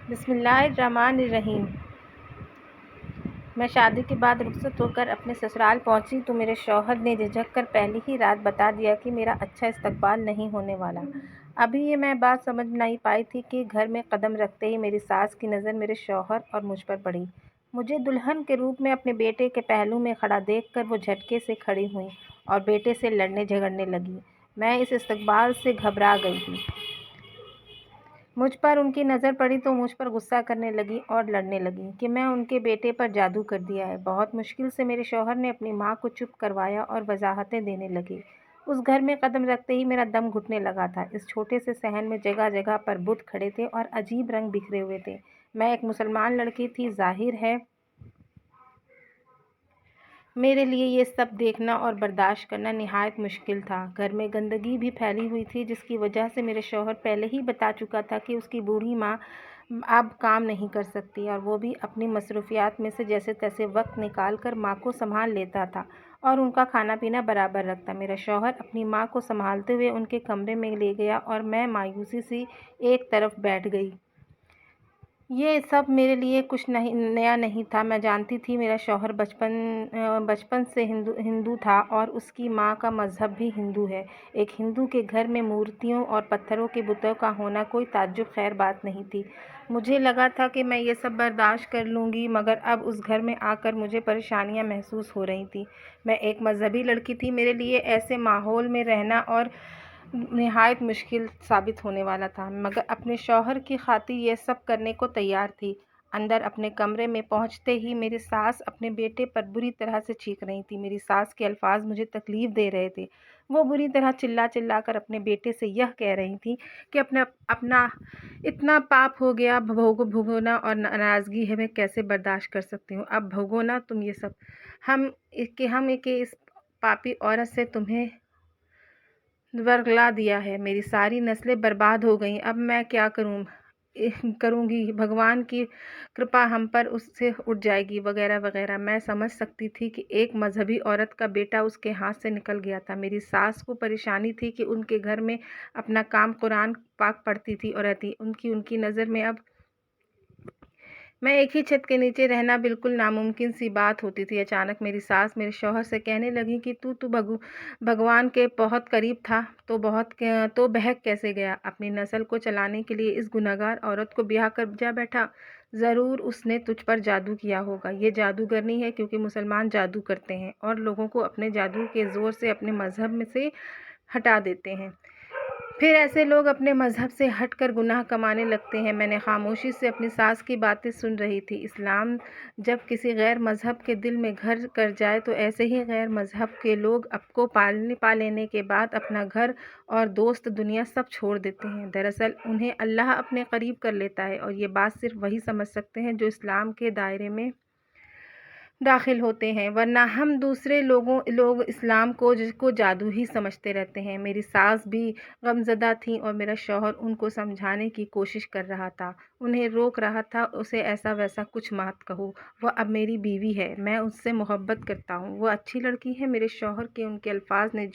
بسم اللہ الرحمن الرحیم۔ میں شادی کے بعد رخصت ہو کر اپنے سسرال پہنچی تو میرے شوہر نے جھجک کر پہلی ہی رات بتا دیا کہ میرا اچھا استقبال نہیں ہونے والا۔ ابھی یہ میں بات سمجھ نہیں پائی تھی کہ گھر میں قدم رکھتے ہی میری ساس کی نظر میرے شوہر اور مجھ پر پڑی۔ مجھے دلہن کے روپ میں اپنے بیٹے کے پہلو میں کھڑا دیکھ کر وہ جھٹکے سے کھڑی ہوئیں اور بیٹے سے لڑنے جھگڑنے لگی۔ میں اس استقبال سے گھبرا گئی تھی۔ مجھ پر ان کی نظر پڑی تو مجھ پر غصہ کرنے لگی اور لڑنے لگی کہ میں ان کے بیٹے پر جادو کر دیا ہے۔ بہت مشکل سے میرے شوہر نے اپنی ماں کو چپ کروایا اور وضاحتیں دینے لگے۔ اس گھر میں قدم رکھتے ہی میرا دم گھٹنے لگا تھا۔ اس چھوٹے سے صحن میں جگہ جگہ پر بت کھڑے تھے اور عجیب رنگ بکھرے ہوئے تھے۔ میں ایک مسلمان لڑکی تھی، ظاہر ہے میرے لیے یہ سب دیکھنا اور برداشت کرنا نہایت مشکل تھا۔ گھر میں گندگی بھی پھیلی ہوئی تھی جس کی وجہ سے میرے شوہر پہلے ہی بتا چکا تھا کہ اس کی بوڑھی ماں اب کام نہیں کر سکتی اور وہ بھی اپنی مصروفیات میں سے جیسے تیسے وقت نکال کر ماں کو سنبھال لیتا تھا اور ان کا کھانا پینا برابر رکھتا۔ میرا شوہر اپنی ماں کو سنبھالتے ہوئے ان کے کمرے میں لے گیا اور میں مایوسی سے ایک طرف بیٹھ گئی۔ یہ سب میرے لیے کچھ نیا نہیں تھا۔ میں جانتی تھی میرا شوہر بچپن سے ہندو تھا اور اس کی ماں کا مذہب بھی ہندو ہے۔ ایک ہندو کے گھر میں مورتیوں اور پتھروں کے بتوں کا ہونا کوئی تعجب خیر بات نہیں تھی۔ مجھے لگا تھا کہ میں یہ سب برداشت کر لوں گی، مگر اب اس گھر میں آ کر مجھے پریشانیاں محسوس ہو رہی تھیں۔ میں ایک مذہبی لڑکی تھی، میرے لیے ایسے ماحول میں رہنا اور نہایت مشکل ثابت ہونے والا تھا، مگر اپنے شوہر کی خاطر یہ سب کرنے کو تیار تھی۔ اندر اپنے کمرے میں پہنچتے ہی میری ساس اپنے بیٹے پر بری طرح سے چیخ رہی تھی۔ میری ساس کے الفاظ مجھے تکلیف دے رہے تھے۔ وہ بری طرح چلا چلا کر اپنے بیٹے سے یہ کہہ رہی تھی کہ اپنا اتنا پاپ ہو گیا، بھگونا اور ناراضگی ہے، میں کیسے برداشت کر سکتی ہوں۔ اب بھگونا تم یہ سب، ہم کہ اس پاپی عورت سے تمہیں ورگلا دیا ہے، میری ساری نسلیں برباد ہو گئیں، اب میں کیا کروں گی، بھگوان کی کرپا ہم پر اس سے اٹھ جائے گی وغیرہ وغیرہ۔ میں سمجھ سکتی تھی کہ ایک مذہبی عورت کا بیٹا اس کے ہاتھ سے نکل گیا تھا۔ میری ساس کو پریشانی تھی کہ ان کے گھر میں اپنا کام قرآن پاک پڑھتی تھی اور رہتی، ان کی نظر میں اب میں ایک ہی چھت کے نیچے رہنا بالکل ناممکن سی بات ہوتی تھی۔ اچانک میری ساس میرے شوہر سے کہنے لگی کہ تو بھگوان کے بہت قریب تھا تو بہک کیسے گیا، اپنی نسل کو چلانے کے لیے اس گنہگار عورت کو بیاہ کر جا بیٹھا، ضرور اس نے تجھ پر جادو کیا ہوگا۔ یہ جادوگرنی ہے کیونکہ مسلمان جادو کرتے ہیں اور لوگوں کو اپنے جادو کے زور سے اپنے مذہب میں سے ہٹا دیتے ہیں، پھر ایسے لوگ اپنے مذہب سے ہٹ کر گناہ کمانے لگتے ہیں۔ میں نے خاموشی سے اپنی ساس کی باتیں سن رہی تھی۔ اسلام جب کسی غیر مذہب کے دل میں گھر کر جائے تو ایسے ہی غیر مذہب کے لوگ اب کو پا لینے کے بعد اپنا گھر اور دوست دنیا سب چھوڑ دیتے ہیں۔ دراصل انہیں اللہ اپنے قریب کر لیتا ہے اور یہ بات صرف وہی سمجھ سکتے ہیں جو اسلام کے دائرے میں داخل ہوتے ہیں، ورنہ ہم دوسرے لوگ اسلام کو جادو ہی سمجھتے رہتے ہیں۔ میری ساس بھی غمزدہ تھیں اور میرا شوہر ان کو سمجھانے کی کوشش کر رہا تھا، انہیں روک رہا تھا، اسے ایسا ویسا کچھ مت کہو، وہ اب میری بیوی ہے، میں اس سے محبت کرتا ہوں، وہ اچھی لڑکی ہے۔ میرے شوہر کے ان کے الفاظ نے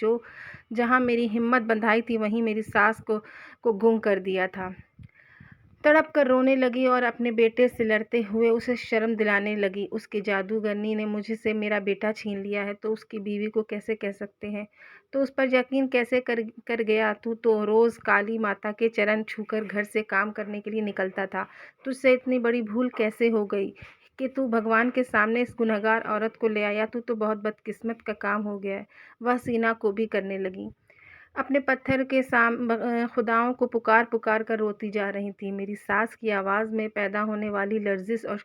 جہاں میری ہمت بندھائی تھی وہیں میری ساس کو گنگ کر دیا تھا۔ تڑپ کر رونے لگی اور اپنے بیٹے سے لڑتے ہوئے اسے شرم دلانے لگی۔ اس کی جادوگرنی نے مجھ سے میرا بیٹا چھین لیا ہے تو اس کی بیوی کو کیسے کہہ سکتے ہیں، تو اس پر یقین کیسے کر گیا، تو روز کالی ماتا کے چرن چھو کر گھر سے کام کرنے کے لیے نکلتا تھا، تجھ سے اتنی بڑی بھول کیسے ہو گئی کہ تو بھگوان کے سامنے اس گنہگار عورت کو لے آیا، تو بہت بدقسمت کا کام ہو گیا ہے۔ وہ سینہ کوبی کرنے لگی، اپنے پتھر کے خداؤں کو پکار کر روتی جا رہی تھی۔ میری ساس کی آواز میں پیدا ہونے والی لرزش اور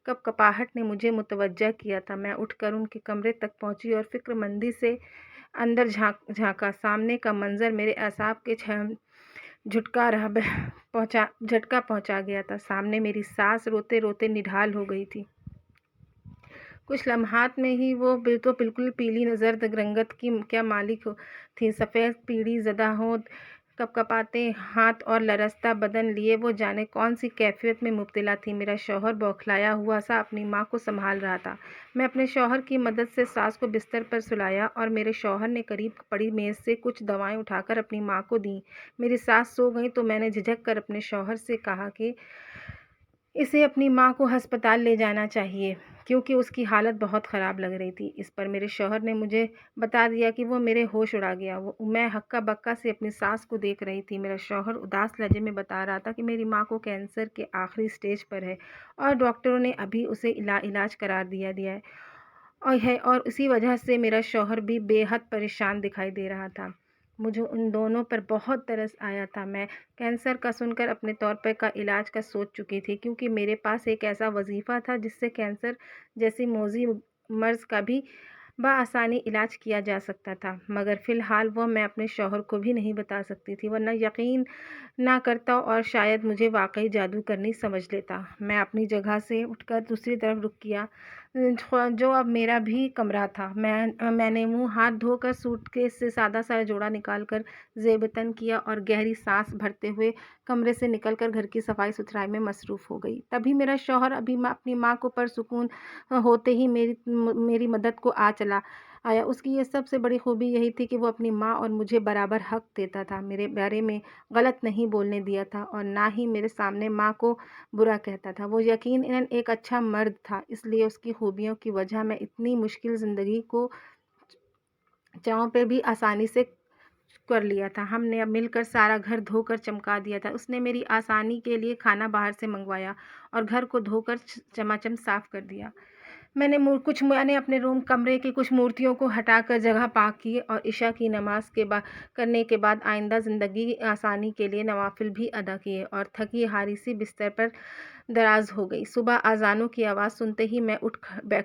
کپکپاہٹ نے مجھے متوجہ کیا تھا۔ میں اٹھ کر ان کے کمرے تک پہنچی اور فکر مندی سے اندر جھانکا۔ سامنے کا منظر میرے اعصاب کے جھٹکا پہنچا گیا تھا۔ سامنے میری ساس روتے روتے نڈھال ہو گئی تھی۔ کچھ لمحات میں ہی وہ تو بالکل پیلی زرد رنگت کی کیا مالک تھی، سفید پیڑی زدہ ہونٹ، کپکپاتے ہاتھ اور لرزتا بدن لیے وہ جانے کون سی کیفیت میں مبتلا تھی۔ میرا شوہر بوکھلایا ہوا سا اپنی ماں کو سنبھال رہا تھا۔ میں اپنے شوہر کی مدد سے ساس کو بستر پر سلایا اور میرے شوہر نے قریب پڑی میز سے کچھ دوائیں اٹھا کر اپنی ماں کو دیں۔ میری ساس سو گئی تو میں نے جھجک کر اپنے شوہر سے کہا کہ اسے اپنی ماں کو ہسپتال لے جانا چاہیے کیونکہ اس کی حالت بہت خراب لگ رہی تھی۔ اس پر میرے شوہر نے مجھے بتا دیا کہ وہ میرے ہوش اڑا گیا۔ میں ہکا بکا سے اپنی ساس کو دیکھ رہی تھی۔ میرا شوہر اداس لہجے میں بتا رہا تھا کہ میری ماں کو کینسر کے آخری سٹیج پر ہے اور ڈاکٹروں نے ابھی اسے علاج قرار دیا ہے اور اسی وجہ سے میرا شوہر بھی بے حد پریشان دکھائی دے رہا تھا۔ مجھے ان دونوں پر بہت ترس آیا تھا۔ میں کینسر کا سن کر اپنے طور پر کا علاج کا سوچ چکی تھی کیونکہ میرے پاس ایک ایسا وظیفہ تھا جس سے کینسر جیسی موذی مرض کا بھی بآسانی علاج کیا جا سکتا تھا، مگر فی الحال وہ میں اپنے شوہر کو بھی نہیں بتا سکتی تھی، ورنہ یقین نہ کرتا اور شاید مجھے واقعی جادو کرنی سمجھ لیتا۔ میں اپنی جگہ سے اٹھ کر دوسری طرف رخ کیا جو اب میرا بھی کمرہ تھا۔ میں نے منہ ہاتھ دھو کر سوٹ کیس سے سادہ سا جوڑا نکال کر زیب تن کیا اور گہری سانس بھرتے ہوئے کمرے سے نکل کر گھر کی صفائی ستھرائی میں مصروف ہو گئی۔ تبھی میرا شوہر اپنی ماں کو پرسکون ہوتے ہی میری مدد کو چلا آیا۔ اس کی یہ سب سے بڑی خوبی یہی تھی کہ وہ اپنی ماں اور مجھے برابر حق دیتا تھا، میرے بارے میں غلط نہیں بولنے دیا تھا اور نہ ہی میرے سامنے ماں کو برا کہتا تھا۔ وہ یقیناً ایک اچھا مرد تھا، اس لیے اس کی خوبیوں کی وجہ میں اتنی مشکل زندگی کو چاہوں پہ بھی آسانی سے کر لیا تھا۔ ہم نے اب مل کر سارا گھر دھو کر چمکا دیا تھا۔ اس نے میری آسانی کے لیے کھانا باہر سے منگوایا اور گھر کو دھو کر چماچم صاف کر دیا۔ میں نے اپنے کمرے کی کچھ مورتیوں کو ہٹا کر جگہ پاک کی اور عشاء کی نماز کرنے کے بعد آئندہ زندگی آسانی کے لیے نوافل بھی ادا کیے اور تھکی ہاری سی بستر پر دراز ہو گئی۔ صبح اذانوں کی آواز سنتے ہی میں اٹھ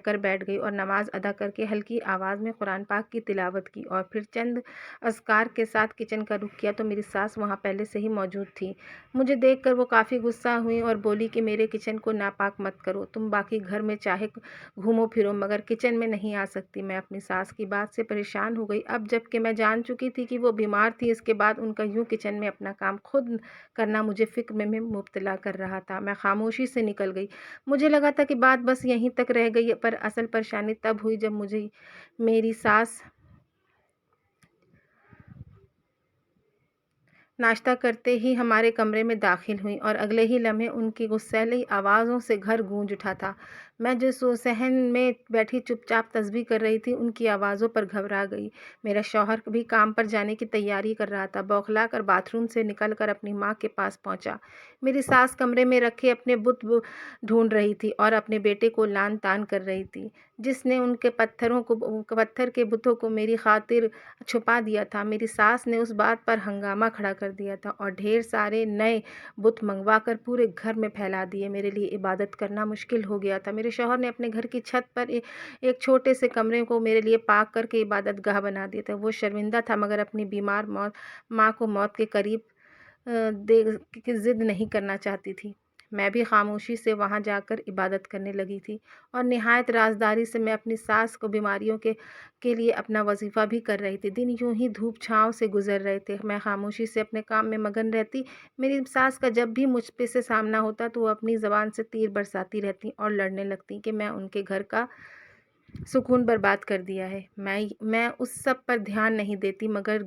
کر بیٹھ گئی اور نماز ادا کر کے ہلکی آواز میں قرآن پاک کی تلاوت کی اور پھر چند اذکار کے ساتھ کچن کا رخ کیا تو میری ساس وہاں پہلے سے ہی موجود تھی۔ مجھے دیکھ کر وہ کافی غصہ ہوئی اور بولی کہ میرے کچن کو ناپاک مت کرو، تم باقی گھر میں چاہے گھومو پھرو مگر کچن میں نہیں آ سکتی۔ میں اپنی ساس کی بات سے پریشان ہو گئی۔ اب جب کہ میں جان چکی تھی کہ وہ بیمار تھی، اس کے بعد ان کا یوں کچن میں اپنا کام خود کرنا مجھے فکر میں مبتلا کر رہا تھا۔ میں خاموشی سے نکل گئی۔ مجھے لگا تھا کہ بات بس یہیں تک رہ گئی، پر اصل پریشانی تب ہوئی جب میری ساس ناشتہ کرتے ہی ہمارے کمرے میں داخل ہوئیں اور اگلے ہی لمحے ان کی غصیلی آوازوں سے گھر گونج اٹھا تھا۔ میں جس صحن میں بیٹھی چپ چاپ تسبیح کر رہی تھی، ان کی آوازوں پر گھبرا گئی۔ میرا شوہر بھی کام پر جانے کی تیاری کر رہا تھا، بوکھلا کر باتھ روم سے نکل کر اپنی ماں کے پاس پہنچا۔ میری ساس کمرے میں رکھے اپنے بت ڈھونڈ رہی تھی اور اپنے بیٹے کو لان تان کر رہی تھی جس نے ان کے پتھر کے بتوں کو میری خاطر چھپا دیا تھا۔ میری ساس نے اس بات پر ہنگامہ کھڑا کر دیا تھا اور ڈھیر سارے نئے بت منگوا کر پورے گھر میں پھیلا دیے۔ میرے لیے عبادت کرنا مشکل ہو گیا تھا۔ میرے شوہر نے اپنے گھر کی چھت پر ایک چھوٹے سے کمرے کو میرے لیے پاک کر کے عبادت گاہ بنا دیا تھا۔ وہ شرمندہ تھا مگر اپنی بیمار ماں کو موت کے قریب کی ضد نہیں کرنا چاہتی تھی۔ میں بھی خاموشی سے وہاں جا کر عبادت کرنے لگی تھی اور نہایت رازداری سے میں اپنی ساس کو بیماریوں کے لیے اپنا وظیفہ بھی کر رہی تھی۔ دن یوں ہی دھوپ چھاؤں سے گزر رہے تھے، میں خاموشی سے اپنے کام میں مگن رہتی۔ میری ساس کا جب بھی مجھ پہ سے سامنا ہوتا تو وہ اپنی زبان سے تیر برساتی رہتی اور لڑنے لگتی کہ میں ان کے گھر کا سکون برباد کر دیا ہے۔ میں اس سب پر دھیان نہیں دیتی مگر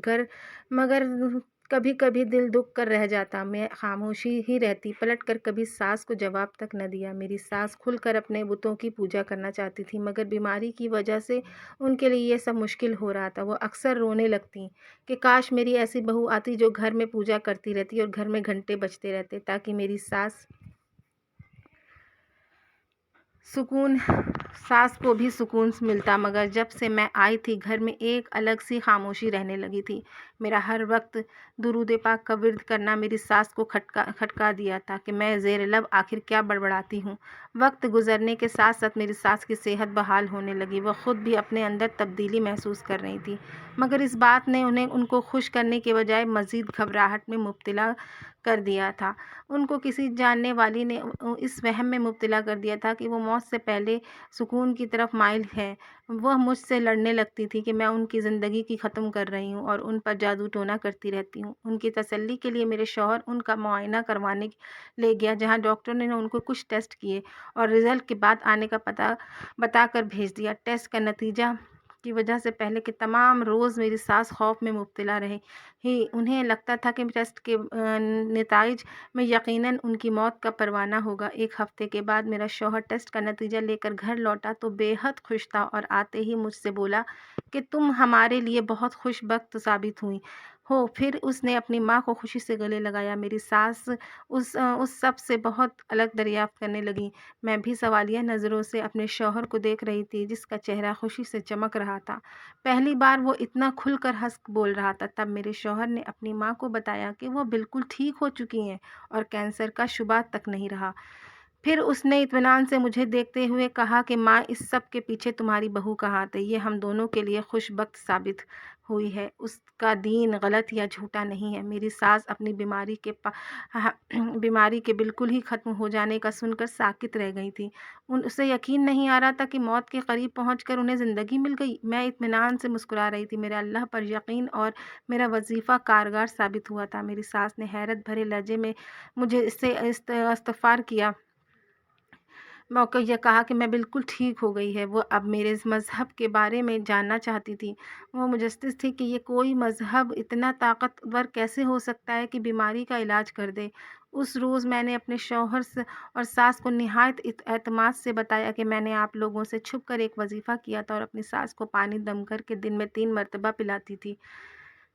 کبھی کبھی دل دکھ کر رہ جاتا۔ میں خاموشی ہی رہتی، پلٹ کر کبھی ساس کو جواب تک نہ دیا۔ میری ساس کھل کر اپنے بتوں کی پوجا کرنا چاہتی تھی مگر بیماری کی وجہ سے ان کے لیے یہ سب مشکل ہو رہا تھا۔ وہ اکثر رونے لگتیں کہ کاش میری ایسی بہو آتی جو گھر میں پوجا کرتی رہتی اور گھر میں گھنٹے بجتے رہتے تاکہ میری ساس کو بھی سکون ملتا، مگر جب سے میں آئی تھی گھر میں ایک الگ سی خاموشی رہنے لگی تھی۔ میرا ہر وقت درود پاک کا ورد کرنا میری ساس کو کھٹکا دیا تھا کہ میں زیر لب آخر کیا بڑبڑاتی ہوں۔ وقت گزرنے کے ساتھ ساتھ میری ساس کی صحت بحال ہونے لگی، وہ خود بھی اپنے اندر تبدیلی محسوس کر رہی تھی، مگر اس بات نے ان کو خوش کرنے کے بجائے مزید گھبراہٹ میں مبتلا کر دیا تھا۔ ان کو کسی جاننے والی نے اس وہم میں مبتلا کر دیا تھا کہ وہ موت سے پہلے سکون کی طرف مائل ہے۔ وہ مجھ سے لڑنے لگتی تھی کہ میں ان کی زندگی کی ختم کر رہی ہوں اور ان پر جادو ٹونا کرتی رہتی ہوں۔ ان کی تسلی کے لیے میرے شوہر ان کا معائنہ کروانے لے گیا جہاں ڈاکٹر نے ان کو کچھ ٹیسٹ کیے اور رزلٹ کے بعد آنے کا بتا کر بھیج دیا۔ ٹیسٹ کا نتیجہ کی وجہ سے پہلے کے تمام روز میری ساس خوف میں مبتلا رہے ہی انہیں لگتا تھا کہ ٹیسٹ کے نتائج میں یقیناً ان کی موت کا پروانہ ہوگا۔ ایک ہفتے کے بعد میرا شوہر ٹیسٹ کا نتیجہ لے کر گھر لوٹا تو بے حد خوش تھا اور آتے ہی مجھ سے بولا کہ تم ہمارے لیے بہت خوش بخت ثابت ہوئی ہو۔ پھر اس نے اپنی ماں کو خوشی سے گلے لگایا۔ میری ساس اس سب سے بہت الگ دریافت کرنے لگی۔ میں بھی سوالیہ نظروں سے اپنے شوہر کو دیکھ رہی تھی جس کا چہرہ خوشی سے چمک رہا تھا۔ پہلی بار وہ اتنا کھل کر ہنس بول رہا تھا۔ تب میرے شوہر نے اپنی ماں کو بتایا کہ وہ بالکل ٹھیک ہو چکی ہیں اور کینسر کا شبہ تک نہیں رہا۔ پھر اس نے اطمینان سے مجھے دیکھتے ہوئے کہا کہ ماں، اس سب کے پیچھے تمہاری بہو کا ہاتھ ہے۔ یہ ہم دونوں کے لیے خوش بخت ثابت ہوئی ہے۔ اس کا دین غلط یا جھوٹا نہیں ہے۔ میری ساس اپنی بیماری کے بالکل ہی ختم ہو جانے کا سن کر ساکت رہ گئی تھی۔ اسے یقین نہیں آ رہا تھا کہ موت کے قریب پہنچ کر انہیں زندگی مل گئی۔ میں اطمینان سے مسکرا رہی تھی۔ میرا اللہ پر یقین اور میرا وظیفہ کارگر ثابت ہوا تھا۔ میری ساس نے حیرت بھرے لہجے میں مجھے اس سے استغفار کیا موقع یہ کہا کہ میں بالکل ٹھیک ہو گئی ہے۔ وہ اب میرے مذہب کے بارے میں جاننا چاہتی تھی۔ وہ مجسس تھی کہ یہ کوئی مذہب اتنا طاقتور کیسے ہو سکتا ہے کہ بیماری کا علاج کر دے۔ اس روز میں نے اپنے شوہر اور ساس کو نہایت اعتماد سے بتایا کہ میں نے آپ لوگوں سے چھپ کر ایک وظیفہ کیا تھا اور اپنی ساس کو پانی دم کر کے دن میں 3 مرتبہ پلاتی تھی،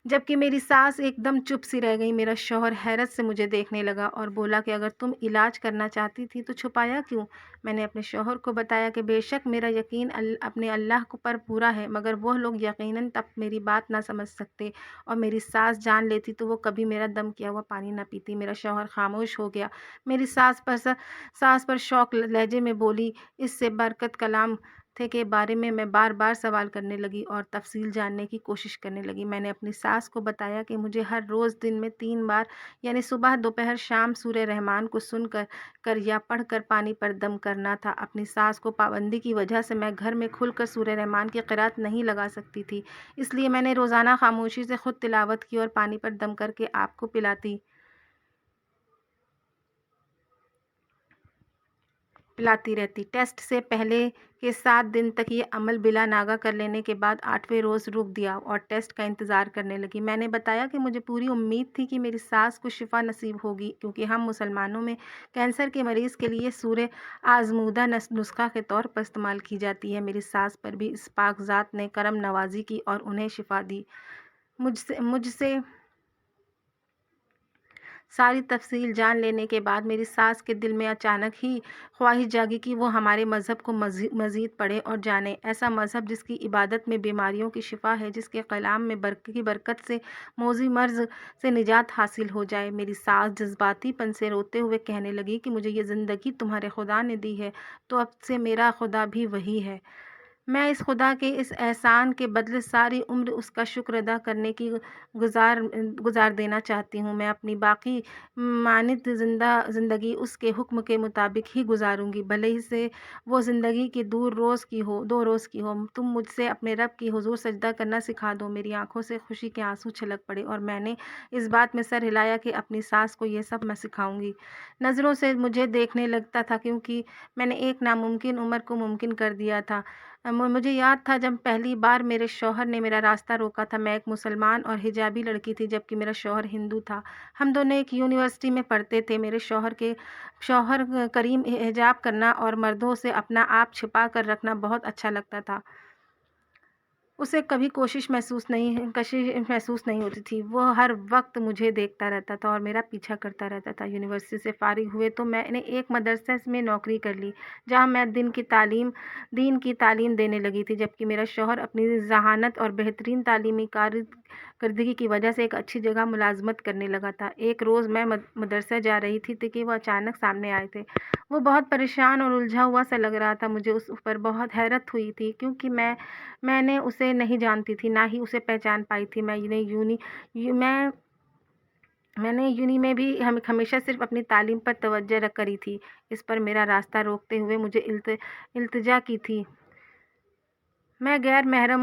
جبکہ میری ساس ایک دم چپ سی رہ گئی۔ میرا شوہر حیرت سے مجھے دیکھنے لگا اور بولا کہ اگر تم علاج کرنا چاہتی تھی تو چھپایا کیوں؟ میں نے اپنے شوہر کو بتایا کہ بے شک میرا یقین اپنے اللہ پر پورا ہے، مگر وہ لوگ یقیناً تب میری بات نہ سمجھ سکتے اور میری ساس جان لیتی تو وہ کبھی میرا دم کیا ہوا پانی نہ پیتی۔ میرا شوہر خاموش ہو گیا۔ میری ساس پر شوق لہجے میں بولی، اس سے برکت کلام تھے کے بارے میں بار بار سوال کرنے لگی اور تفصیل جاننے کی کوشش کرنے لگی۔ میں نے اپنی ساس کو بتایا کہ مجھے ہر روز دن میں 3 بار یعنی صبح، دوپہر، شام سورہ رحمان کو سن کر یا پڑھ کر پانی پر دم کرنا تھا۔ اپنی ساس کو پابندی کی وجہ سے میں گھر میں کھل کر سورہ رحمان کی قرأت نہیں لگا سکتی تھی، اس لیے میں نے روزانہ خاموشی سے خود تلاوت کی اور پانی پر دم کر کے آپ کو پلاتی رہتی۔ ٹیسٹ سے پہلے کے 7 دن تک یہ عمل بلا ناغہ کر لینے کے بعد 8ویں روز رک دیا اور ٹیسٹ کا انتظار کرنے لگی۔ میں نے بتایا کہ مجھے پوری امید تھی کہ میری ساس کو شفا نصیب ہوگی، کیونکہ ہم مسلمانوں میں کینسر کے مریض کے لیے سورہ آزمودہ نسخہ کے طور پر استعمال کی جاتی ہے۔ میری ساس پر بھی اس پاک ذات نے کرم نوازی کی اور انہیں شفا دی۔ مجھ سے ساری تفصیل جان لینے کے بعد میری ساس کے دل میں اچانک ہی خواہش جاگی کہ وہ ہمارے مذہب کو مزید پڑھے اور جانے۔ ایسا مذہب جس کی عبادت میں بیماریوں کی شفا ہے، جس کے کلام میں کی برکت سے موذی مرض سے نجات حاصل ہو جائے۔ میری ساس جذباتی پن سے روتے ہوئے کہنے لگی کہ مجھے یہ زندگی تمہارے خدا نے دی ہے تو اب سے میرا خدا بھی وہی ہے۔ میں اس خدا کے اس احسان کے بدلے ساری عمر اس کا شکر ادا کرنے کی گزار دینا چاہتی ہوں۔ میں اپنی باقی ماند زندگی اس کے حکم کے مطابق ہی گزاروں گی، بھلے ہی سے وہ زندگی کی 2 روز کی ہو۔ تم مجھ سے اپنے رب کی حضور سجدہ کرنا سکھا دو۔ میری آنکھوں سے خوشی کے آنسو چھلک پڑے اور میں نے اس بات میں سر ہلایا کہ اپنی ساس کو یہ سب میں سکھاؤں گی۔ نظروں سے مجھے دیکھنے لگتا تھا کیونکہ میں نے ایک ناممکن امر کو ممکن کر دیا تھا۔ مجھے یاد تھا جب پہلی بار میرے شوہر نے میرا راستہ روکا تھا۔ میں ایک مسلمان اور حجابی لڑکی تھی جبکہ میرا شوہر ہندو تھا۔ ہم دونوں ایک یونیورسٹی میں پڑھتے تھے۔ میرے شوہر کریم حجاب کرنا اور مردوں سے اپنا آپ چھپا کر رکھنا بہت اچھا لگتا تھا۔ اسے کبھی کشش محسوس نہیں ہوتی تھی۔ وہ ہر وقت مجھے دیکھتا رہتا تھا اور میرا پیچھا کرتا رہتا تھا۔ یونیورسٹی سے فارغ ہوئے تو میں نے ایک مدرسے میں نوکری کر لی جہاں میں دین کی تعلیم دینے لگی تھی، جبکہ میرا شوہر اپنی ذہانت اور بہترین تعلیمی کارکردگی کی وجہ سے ایک اچھی جگہ ملازمت کرنے لگا تھا۔ ایک روز میں مدرسہ جا رہی تھی کہ وہ اچانک سامنے آئے تھے۔ وہ بہت پریشان اور الجھا ہوا سا لگ رہا تھا۔ مجھے اس پر بہت حیرت ہوئی تھی کیونکہ میں نے اسے نہیں جانتی تھی، نہ ہی اسے پہچان پائی تھی۔ میں نے یونی میں بھی ہمیشہ صرف اپنی تعلیم پر توجہ کری تھی۔ اس پر میرا راستہ روکتے ہوئے مجھے التجا کی تھی۔ میں غیر محرم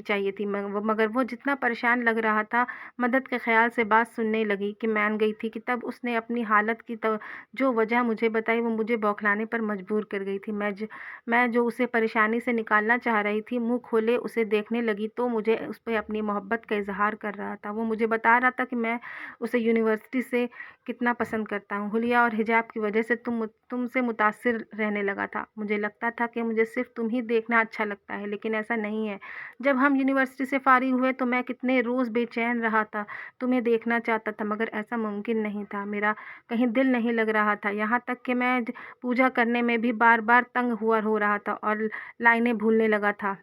چاہیے تھی، مگر وہ جتنا پریشان لگ رہا تھا، مدد کے خیال سے بات سننے لگی کہ مان گئی تھی کہ تب اس نے اپنی حالت کی جو وجہ مجھے بتائی وہ مجھے بوکھلانے پر مجبور کر گئی تھی۔ میں جو اسے پریشانی سے نکالنا چاہ رہی تھی، منہ کھولے اسے دیکھنے لگی تو مجھے اس پہ اپنی محبت کا اظہار کر رہا تھا۔ وہ مجھے بتا رہا تھا کہ میں اسے یونیورسٹی سے کتنا پسند کرتا ہوں، حلیہ اور حجاب کی وجہ سے تم سے متاثر رہنے لگا تھا۔ مجھے لگتا تھا کہ مجھے صرف تم ہی دیکھنا اچھا لگتا ہے، لیکن ایسا نہیں ہے۔ جب ہم یونیورسٹی سے فارغ ہوئے تو میں کتنے روز بے چین رہا تھا، تمہیں دیکھنا چاہتا تھا، مگر ایسا ممکن نہیں تھا۔ میرا کہیں دل نہیں لگ رہا تھا، یہاں تک کہ میں پوجا کرنے میں بھی بار بار تنگ ہو رہا تھا اور لائنیں بھولنے لگا تھا۔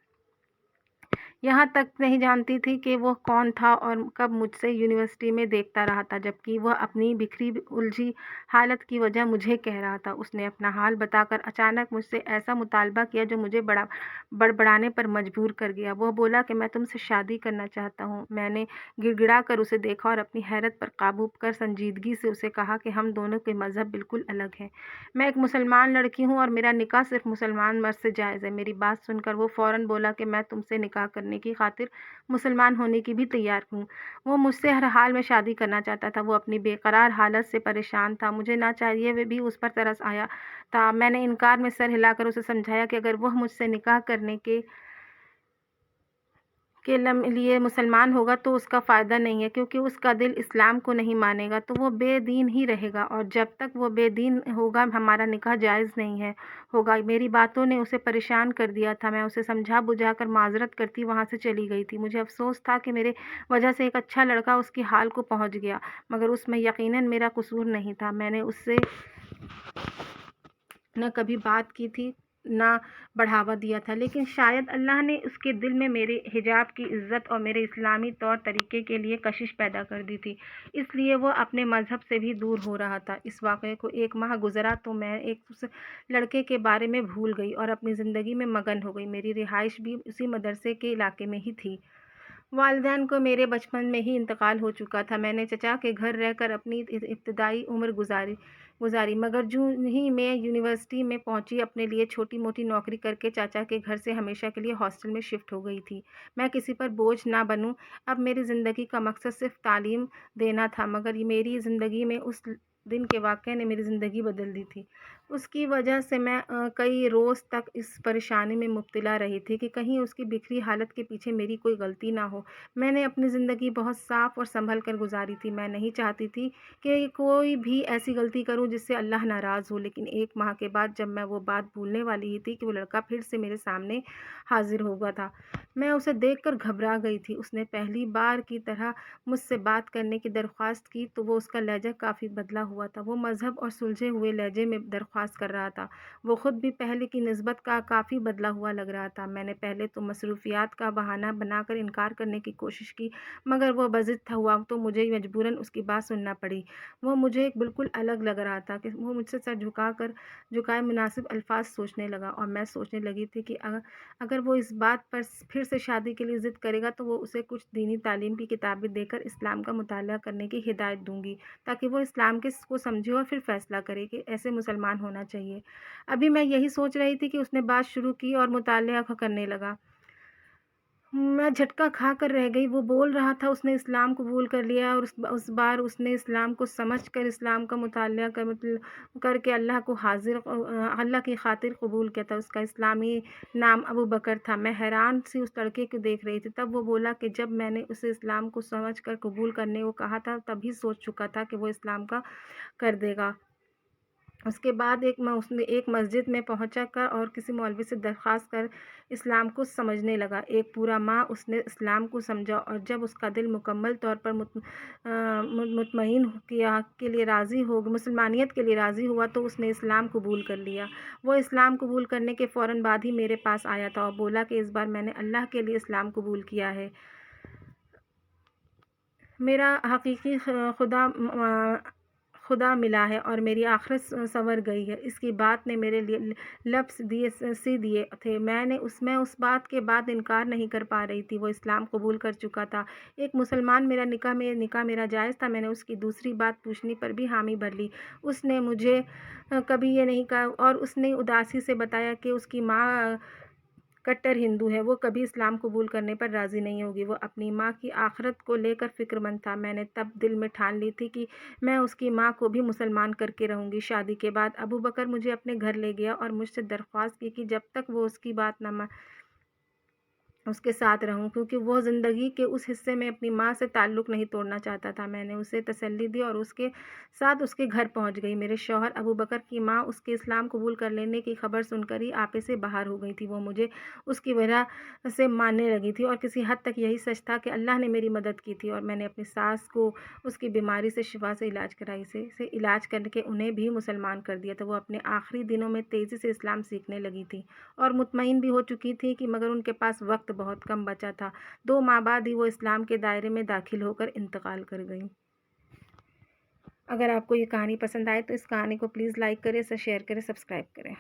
یہاں تک نہیں جانتی تھی کہ وہ کون تھا اور کب مجھ سے یونیورسٹی میں دیکھتا رہا تھا، جبکہ وہ اپنی بکھری الجھی حالت کی وجہ مجھے کہہ رہا تھا۔ اس نے اپنا حال بتا کر اچانک مجھ سے ایسا مطالبہ کیا جو مجھے بڑبڑانے پر مجبور کر گیا۔ وہ بولا کہ میں تم سے شادی کرنا چاہتا ہوں۔ میں نے گڑ گڑا کر اسے دیکھا اور اپنی حیرت پر قابو کر سنجیدگی سے اسے کہا کہ ہم دونوں کے مذہب بالکل الگ ہیں۔ میں ایک مسلمان لڑکی ہوں اور میرا نکاح صرف مسلمان مرد سے جائز ہے۔ میری بات سن کر وہ فوراً بولا کہ میں تم سے نکاح کرنے کی خاطر مسلمان ہونے کی بھی تیار ہوں۔ وہ مجھ سے ہر حال میں شادی کرنا چاہتا تھا۔ وہ اپنی بے قرار حالت سے پریشان تھا، مجھے نہ چاہیے بھی اس پر ترس آیا تھا۔ میں نے انکار میں سر ہلا کر اسے سمجھایا کہ اگر وہ مجھ سے نکاح کرنے کے لیے مسلمان ہوگا تو اس کا فائدہ نہیں ہے، کیونکہ اس کا دل اسلام کو نہیں مانے گا تو وہ بے دین ہی رہے گا، اور جب تک وہ بے دین ہوگا ہمارا نکاح جائز نہیں ہوگا۔ میری باتوں نے اسے پریشان کر دیا تھا۔ میں اسے سمجھا بجھا کر معذرت کرتی وہاں سے چلی گئی تھی۔ مجھے افسوس تھا کہ میرے وجہ سے ایک اچھا لڑکا اس کی حال کو پہنچ گیا، مگر اس میں یقیناً میرا قصور نہیں تھا۔ میں نے اس سے نہ کبھی بات کی تھی نہ بڑھاوا دیا تھا، لیکن شاید اللہ نے اس کے دل میں میرے حجاب کی عزت اور میرے اسلامی طور طریقے کے لیے کشش پیدا کر دی تھی، اس لیے وہ اپنے مذہب سے بھی دور ہو رہا تھا۔ اس واقعے کو 1 ماہ گزرا تو میں اس لڑکے کے بارے میں بھول گئی اور اپنی زندگی میں مگن ہو گئی۔ میری رہائش بھی اسی مدرسے کے علاقے میں ہی تھی۔ والدین کو میرے بچپن میں ہی انتقال ہو چکا تھا۔ میں نے چچا کے گھر رہ کر اپنی ابتدائی عمر گزاری، مگر جو ہی میں یونیورسٹی میں پہنچی اپنے لیے چھوٹی موٹی نوکری کر کے چاچا کے گھر سے ہمیشہ کے لیے ہاسٹل میں شفٹ ہو گئی تھی۔ میں کسی پر بوجھ نہ بنوں، اب میری زندگی کا مقصد صرف تعلیم دینا تھا، مگر میری زندگی میں اس دن کے واقعے نے میری زندگی بدل دی تھی۔ اس کی وجہ سے میں کئی روز تک اس پریشانی میں مبتلا رہی تھی کہ کہیں اس کی بکھری حالت کے پیچھے میری کوئی غلطی نہ ہو۔ میں نے اپنی زندگی بہت صاف اور سنبھل کر گزاری تھی۔ میں نہیں چاہتی تھی کہ کوئی بھی ایسی غلطی کروں جس سے اللہ ناراض ہو، لیکن 1 ماہ کے بعد جب میں وہ بات بھولنے والی ہی تھی کہ وہ لڑکا پھر سے میرے سامنے حاضر ہوا تھا، میں اسے دیکھ کر گھبرا گئی تھی۔ اس نے پہلی بار کی طرح مجھ سے بات کرنے کی درخواست کی تو وہ اس کا لہجہ کافی بدلا ہوا تھا۔ وہ مذہب اور سلجھے ہوئے لہجے میں درخواست کر رہا تھا۔ وہ خود بھی پہلے کی نسبت کافی بدلا ہوا لگ رہا تھا۔ میں نے پہلے تو مصروفیات کا بہانہ بنا کر انکار کرنے کی کوشش کی، مگر وہ بضد ہوا تو مجھے مجبوراً اس کی بات سننا پڑی۔ وہ مجھے بالکل الگ لگ رہا تھا کہ وہ مجھ سے سر جھکائے مناسب الفاظ سوچنے لگا، اور میں سوچنے لگی تھی کہ اگر وہ اس بات پر پھر سے شادی کے لیے ضد کرے گا تو وہ اسے کچھ دینی تعلیم کی کتابیں دے کر اسلام کا مطالعہ کرنے کی ہدایت دوں گی، تاکہ وہ اسلام کو سمجھے اور پھر فیصلہ کرے کہ ایسے مسلمان ہونا چاہیے۔ ابھی میں یہی سوچ رہی تھی کہ اس نے بات شروع کی اور مطالعہ کرنے لگا۔ میں جھٹکا کھا کر رہ گئی۔ وہ بول رہا تھا اس نے اسلام قبول کر لیا اور اس بار اس نے اسلام کو سمجھ کر اسلام کا مطالعہ کر کے اللہ کی خاطر قبول کیا تھا۔ اس کا اسلامی نام ابو بکر تھا۔ میں حیران سی اس لڑکے کو دیکھ رہی تھی۔ تب وہ بولا کہ جب میں نے اسے اسلام کو سمجھ کر قبول کرنے کو کہا تھا تب ہی سوچ چکا تھا کہ وہ اسلام کا کر دے گا۔ اس کے بعد اس نے ایک مسجد میں پہنچا کر اور کسی مولوی سے درخواست کر اسلام کو سمجھنے لگا۔ 1 پورا ماہ اس نے اسلام کو سمجھا، اور جب اس کا دل مکمل طور پر مسلمانیت کے لیے راضی ہوا تو اس نے اسلام قبول کر لیا۔ وہ اسلام قبول کرنے کے فوراً بعد ہی میرے پاس آیا تھا اور بولا کہ اس بار میں نے اللہ کے لیے اسلام قبول کیا ہے۔ میرا حقیقی خدا ملا ہے اور میری آخرت سنور گئی ہے۔ اس کی بات نے میرے لب سی دیے تھے۔ میں اس بات کے بعد انکار نہیں کر پا رہی تھی۔ وہ اسلام قبول کر چکا تھا، ایک مسلمان، میرا نکاح میرا جائز تھا۔ میں نے اس کی دوسری بات پوچھنے پر بھی حامی بھر لی۔ اس نے مجھے کبھی یہ نہیں کہا، اور اس نے اداسی سے بتایا کہ اس کی ماں کٹر ہندو ہے، وہ کبھی اسلام قبول کرنے پر راضی نہیں ہوگی۔ وہ اپنی ماں کی آخرت کو لے کر فکر مند تھا۔ میں نے تب دل میں ٹھان لی تھی کہ میں اس کی ماں کو بھی مسلمان کر کے رہوں گی۔ شادی کے بعد ابو بکر مجھے اپنے گھر لے گیا اور مجھ سے درخواست کی کہ جب تک وہ اس کی بات نہ اس کے ساتھ رہوں، کیونکہ وہ زندگی کے اس حصے میں اپنی ماں سے تعلق نہیں توڑنا چاہتا تھا۔ میں نے اسے تسلی دی اور اس کے ساتھ اس کے گھر پہنچ گئی۔ میرے شوہر ابو بکر کی ماں اس کے اسلام قبول کر لینے کی خبر سن کر ہی آپے سے باہر ہو گئی تھی۔ وہ مجھے اس کی وجہ سے ماننے لگی تھی اور کسی حد تک یہی سچ تھا کہ اللہ نے میری مدد کی تھی اور میں نے اپنی ساس کو اس کی بیماری سے شفا سے علاج کر کے انہیں بھی مسلمان کر دیا تھا۔ وہ اپنے آخری دنوں میں تیزی سے اسلام سیکھنے لگی تھی اور مطمئن بھی ہو چکی تھی کہ مگر ان کے پاس وقت بہت کم بچا تھا۔ 2 ماہ بعد ہی وہ اسلام کے دائرے میں داخل ہو کر انتقال کر گئیں۔ اگر آپ کو یہ کہانی پسند آئے تو اس کہانی کو پلیز لائک کریں، اسے شیئر کریں، سبسکرائب کریں۔